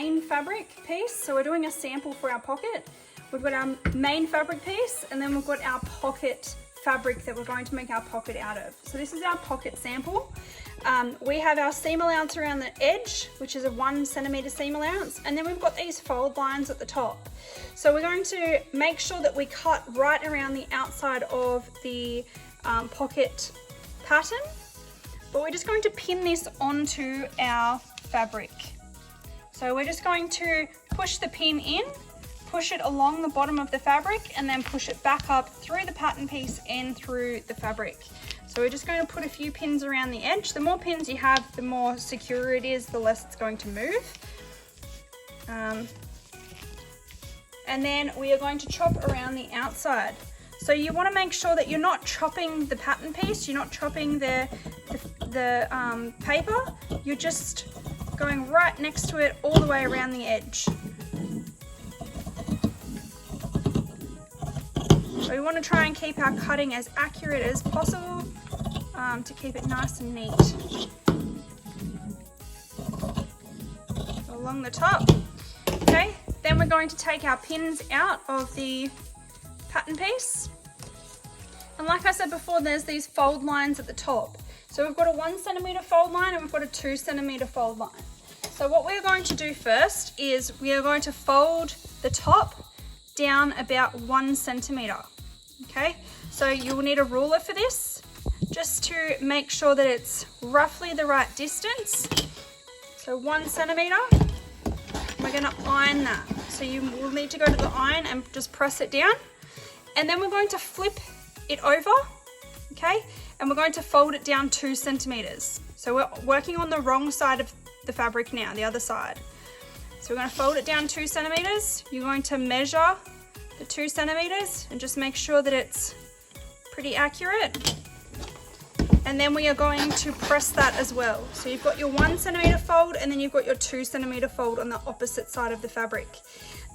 main fabric piece. So we're doing a sample for our pocket. We've got our main fabric piece, and then we've got our pocket fabric that we're going to make our pocket out of. So this is our pocket sample. We have our seam allowance around the edge, which is a 1 centimeter seam allowance, and then we've got these fold lines at the top. So we're going to make sure that we cut right around the outside of the pocket pattern, but we're just going to pin this onto our fabric. So we're just going to push the pin in, push it along the bottom of the fabric, and then push it back up through the pattern piece and through the fabric. So we're just going to put a few pins around the edge. The more pins you have, the more secure it is, the less it's going to move. And then we are going to chop around the outside. So you want to make sure that you're not chopping the pattern piece, you're not chopping the paper, you're just going right next to it all the way around the edge. So we want to try and keep our cutting as accurate as possible to keep it nice and neat. Along the top. Okay, then we're going to take our pins out of the pattern piece. And like I said before, there's these fold lines at the top. So we've got a 1 centimeter fold line and we've got a 2 centimeter fold line. So what we're going to do first is we are going to fold the top down about 1 centimeter. Okay, so you will need a ruler for this, just to make sure that it's roughly the right distance. So 1 centimeter, we're going to iron that. So you will need to go to the iron and just press it down. And then we're going to flip it over, okay? And we're going to fold it down 2 centimeters. So we're working on the wrong side of the fabric now, the other side. So we're going to fold it down 2 centimeters. You're going to measure the 2 centimeters and just make sure that it's pretty accurate. And then we are going to press that as well. So you've got your 1 centimeter fold and then you've got your 2 centimeter fold on the opposite side of the fabric.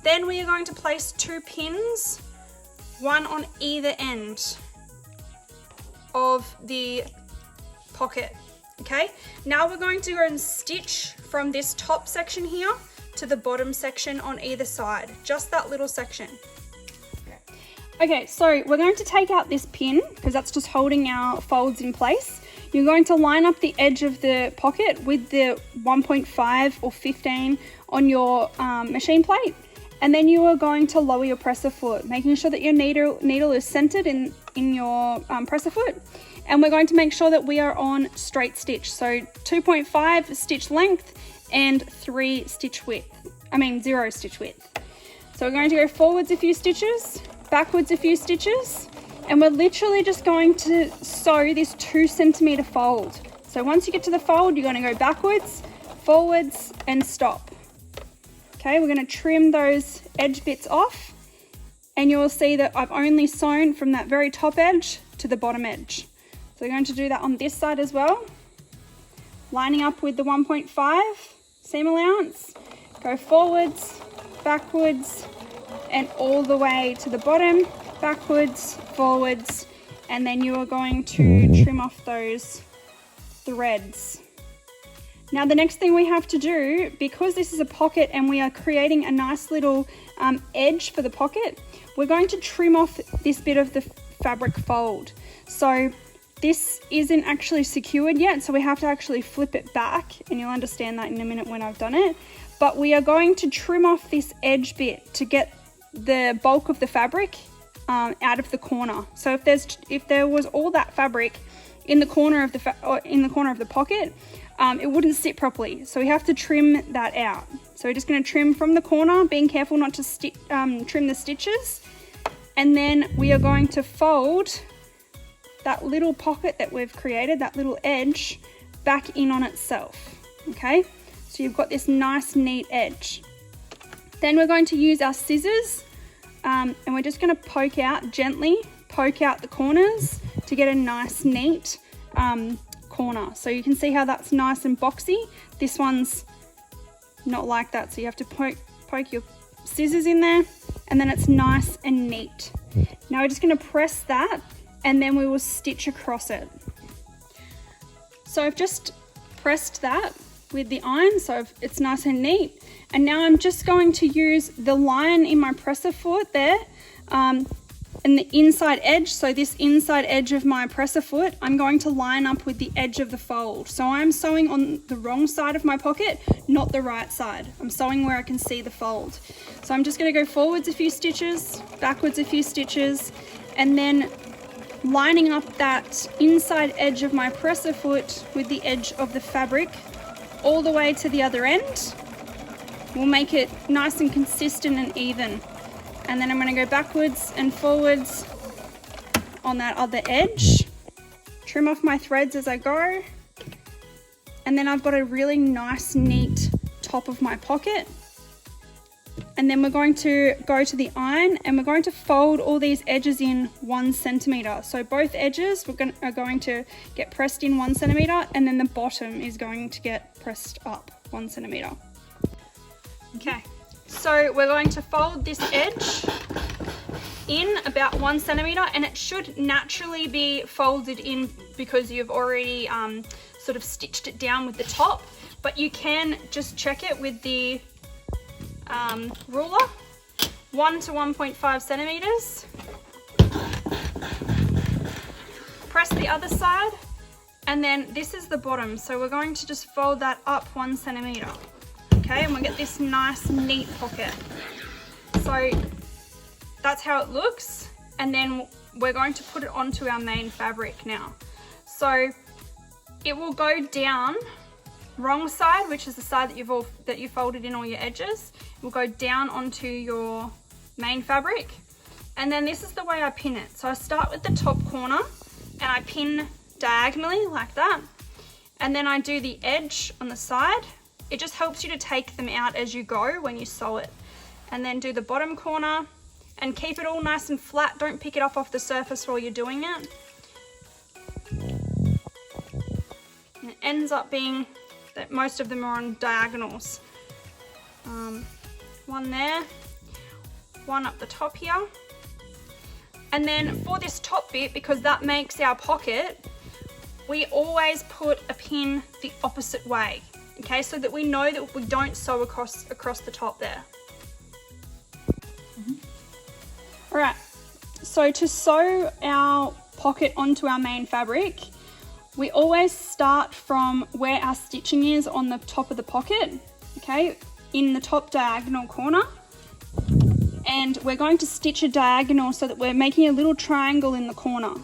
Then we are going to place 2 pins, one on either end of the pocket. Okay, now we're going to go and stitch from this top section here to the bottom section on either side, just that little section. Okay, so we're going to take out this pin because that's just holding our folds in place. You're going to line up the edge of the pocket with the 1.5 or 15 on your machine plate, and then you are going to lower your presser foot, making sure that your needle is centered in your presser foot. And we're going to make sure that we are on straight stitch, so 2.5 stitch length and 0 stitch width. So we're going to go forwards a few stitches, backwards a few stitches, and we're literally just going to sew this 2 centimeter fold. So once you get to the fold, you're going to go backwards, forwards, and stop. Okay, we're going to trim those edge bits off, and you will see that I've only sewn from that very top edge to the bottom edge. So we're going to do that on this side as well, lining up with the 1.5 seam allowance, go forwards, backwards, and all the way to the bottom, backwards, forwards, and then you are going to trim off those threads. Now the next thing we have to do, because this is a pocket and we are creating a nice little edge for the pocket, we're going to trim off this bit of the fabric fold. So this isn't actually secured yet, so we have to actually flip it back, and you'll understand that in a minute when I've done it. But we are going to trim off this edge bit to get the bulk of the fabric out of the corner. So if there was all that fabric in the corner of the pocket, it wouldn't sit properly. So we have to trim that out. So we're just going to trim from the corner, being careful not to trim the stitches, and then we are going to fold that little pocket that we've created, that little edge, back in on itself. Okay, so you've got this nice neat edge. Then we're going to use our scissors and we're just going to gently poke out the corners to get a nice neat corner. So you can see how that's nice and boxy. This one's not like that, so you have to poke your scissors in there, and then it's nice and neat. Now we're just going to press that, and then we will stitch across it. So I've just pressed that with the iron, so it's nice and neat. And now I'm just going to use the line in my presser foot there, and the inside edge, so this inside edge of my presser foot, I'm going to line up with the edge of the fold. So I'm sewing on the wrong side of my pocket, not the right side. I'm sewing where I can see the fold. So I'm just going to go forwards a few stitches, backwards a few stitches, and then lining up that inside edge of my presser foot with the edge of the fabric all the way to the other end. We'll make it nice and consistent and even. And then I'm going to go backwards and forwards on that other edge, trim off my threads as I go, and then I've got a really nice neat top of my pocket. And then we're going to go to the iron and we're going to fold all these edges in 1 centimeter. So both edges are going to get pressed in 1 centimeter, and then the bottom is going to get pressed up 1 centimeter. Okay. So we're going to fold this edge in about 1 centimeter, and it should naturally be folded in because you've already sort of stitched it down with the top, but you can just check it with the ruler, 1 to 1.5 centimeters. Press the other side, and then this is the bottom. So we're going to just fold that up 1 centimeter. Okay, and we'll get this nice neat pocket. So that's how it looks, and then we're going to put it onto our main fabric now. So it will go down wrong side, which is the side that you folded in all your edges. It will go down onto your main fabric, and then this is the way I pin it. So I start with the top corner and I pin diagonally like that, and then I do the edge on the side. It just helps you to take them out as you go when you sew it. And then do the bottom corner and keep it all nice and flat. Don't pick it up off the surface while you're doing it. And it ends up being that most of them are on diagonals. One there, one up the top here. And then for this top bit, because that makes our pocket, we always put a pin the opposite way. Okay, so that we know that we don't sew across the top there. All right, so to sew our pocket onto our main fabric, we always start from where our stitching is on the top of the pocket, okay, in the top diagonal corner. And we're going to stitch a diagonal so that we're making a little triangle in the corner.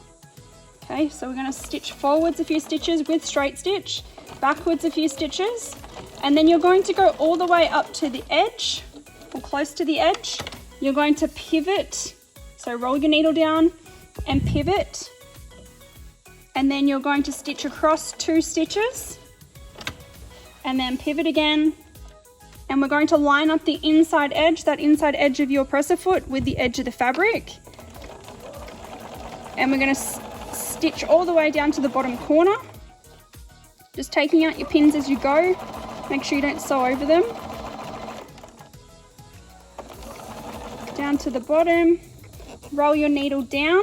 Okay, so we're going to stitch forwards a few stitches with straight stitch, backwards a few stitches, and then you're going to go all the way up to the edge, or close to the edge. You're going to pivot, so roll your needle down and pivot, and then you're going to stitch across 2 stitches, and then pivot again, and we're going to line up the inside edge, that inside edge of your presser foot, with the edge of the fabric, and we're going to stitch all the way down to the bottom corner, just taking out your pins as you go. Make sure you don't sew over them. Down to the bottom, roll your needle down,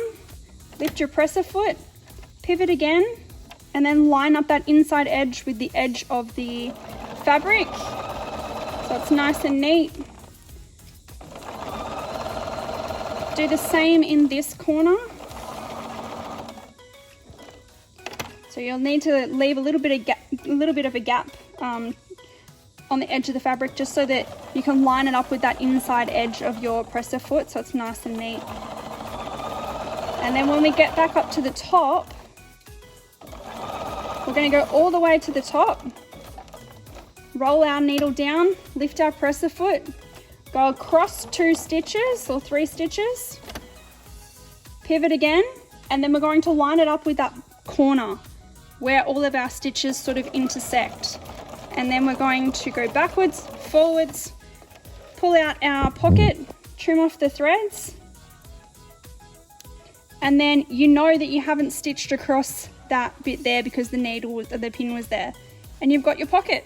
lift your presser foot, pivot again, and then line up that inside edge with the edge of the fabric so it's nice and neat. Do the same in this corner. So you'll need to leave a little bit of a gap on the edge of the fabric, just so that you can line it up with that inside edge of your presser foot so it's nice and neat. And then when we get back up to the top, we're going to go all the way to the top, roll our needle down, lift our presser foot, go across 2 stitches or 3 stitches, pivot again, and then we're going to line it up with that corner where all of our stitches sort of intersect. And then we're going to go backwards, forwards, pull out our pocket, trim off the threads, and then you know that you haven't stitched across that bit there because the pin was there, and you've got your pocket.